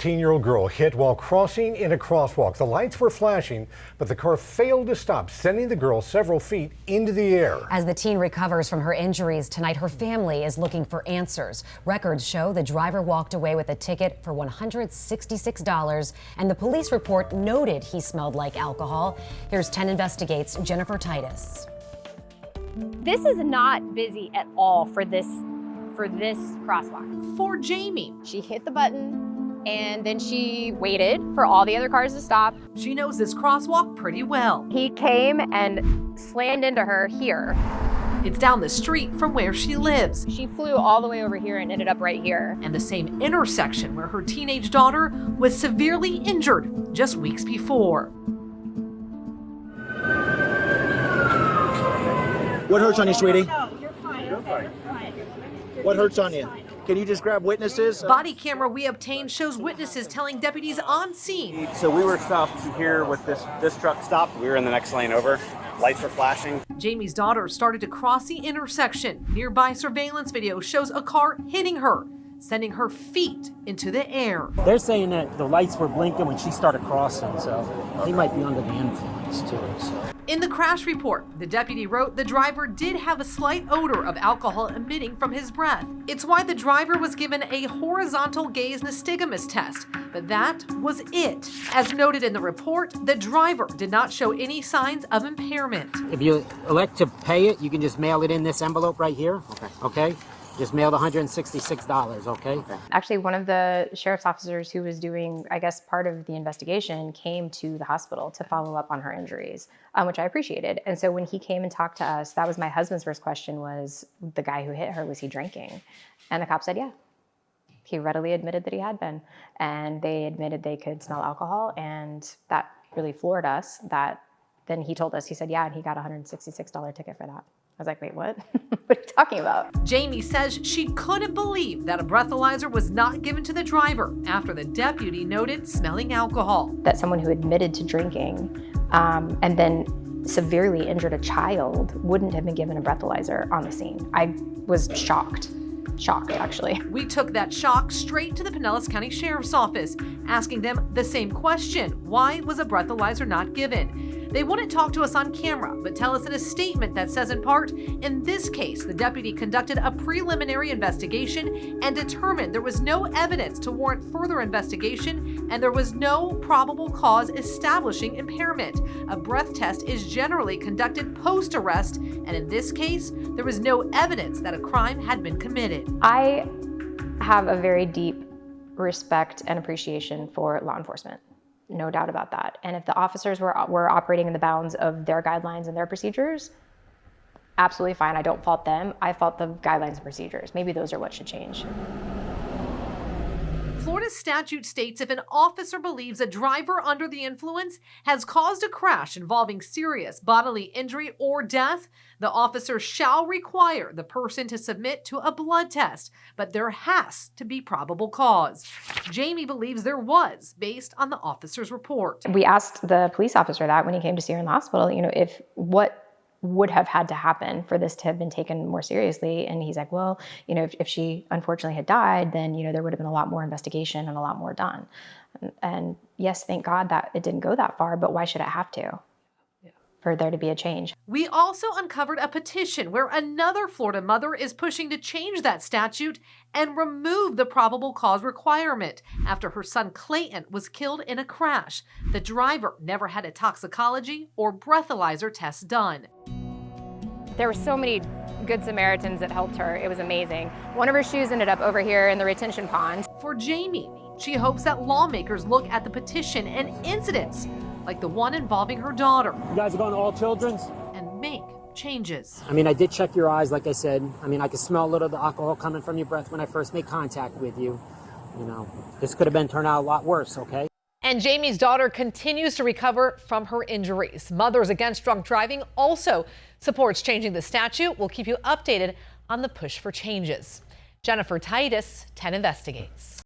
18-year-old girl hit while crossing in a crosswalk. The lights were flashing, but the car failed to stop, sending the girl several feet into the air. As the teen recovers from her injuries tonight, her family is looking for answers. Records show the driver walked away with a ticket for $166, and the police report noted he smelled like alcohol. Here's 10 Investigates' Jennifer Titus. This is not busy at all for this crosswalk. For Jamie, She hit the button and then she waited for all the other cars to stop. she knows this crosswalk pretty well. He came and slammed into her here. It's down the street from where she lives, She flew all the way over here and ended up right here. and the same intersection where her teenage daughter was severely injured just weeks before. What hurts on you, sweetie? No, you're fine. You're fine. What hurts on you? Can you just grab witnesses? Body camera we obtained shows witnesses telling deputies on scene So we were stopped here with this truck stopped. We were in the next lane over. Lights were flashing. Jamie's daughter started to cross the intersection. Nearby surveillance video shows a car hitting her, sending her feet into the air. They're saying that the lights were blinking when she started crossing, so he might be under the influence too. So. In the crash report, the deputy wrote the driver did have a slight odor of alcohol emitting from his breath. It's why the driver was given a horizontal gaze nystagmus test, but that was it. As noted in the report, the driver did not show any signs of impairment. If you elect to pay it, you can just mail it in this envelope right here. Okay? Just mail the $166, okay? Actually, one of the sheriff's officers who was doing, I guess, part of the investigation came to the hospital to follow up on her injuries, which I appreciated. And so when he came and talked to us, that was my husband's first question was, the guy who hit her, was he drinking? And the cop said, yeah. He readily admitted that he had been. And they admitted they could smell alcohol, and that really floored us. That then he told us, he said, yeah, and he got a $166 ticket for that. I was like, wait, what? What are you talking about? Jamie says she couldn't believe that a breathalyzer was not given to the driver after the deputy noted smelling alcohol. That someone who admitted to drinking and then severely injured a child wouldn't have been given a breathalyzer on the scene. I was shocked actually. We took that shock straight to the Pinellas County Sheriff's Office, asking them the same question. Why was a breathalyzer not given? They wouldn't talk to us on camera, but tell us in a statement that says in part, in this case, the deputy conducted a preliminary investigation and determined there was no evidence to warrant further investigation and there was no probable cause establishing impairment. A breath test is generally conducted post-arrest, and in this case, there was no evidence that a crime had been committed. I have a very deep respect and appreciation for law enforcement. No doubt about that. And if the officers were operating in the bounds of their guidelines and their procedures, absolutely fine. I don't fault them. I fault the guidelines and procedures. Maybe those are what should change. Florida statute states if an officer believes a driver under the influence has caused a crash involving serious bodily injury or death, the officer shall require the person to submit to a blood test, but there has to be probable cause. Jamie believes there was, based on the officer's report. We asked the police officer that when he came to see her in the hospital, if what would have had to happen for this to have been taken more seriously. And he's like, well, if she unfortunately had died, then, there would have been a lot more investigation and a lot more done. And yes, thank God that it didn't go that far, but why should it have to? For there to be a change. We also uncovered a petition where another Florida mother is pushing to change that statute and remove the probable cause requirement after her son Clayton was killed in a crash. The driver never had a toxicology or breathalyzer test done. There were so many good Samaritans that helped her. It was amazing. One of her shoes ended up over here in the retention pond. For Jamie, she hopes that lawmakers look at the petition and incidents like the one involving her daughter. You guys are going to all children's? And make changes. I did check your eyes, like I said. I could smell a little of the alcohol coming from your breath when I first made contact with you. This could have turned out a lot worse, okay? And Jamie's daughter continues to recover from her injuries. Mothers Against Drunk Driving also supports changing the statute. We'll keep you updated on the push for changes. Jennifer Titus, 10 Investigates.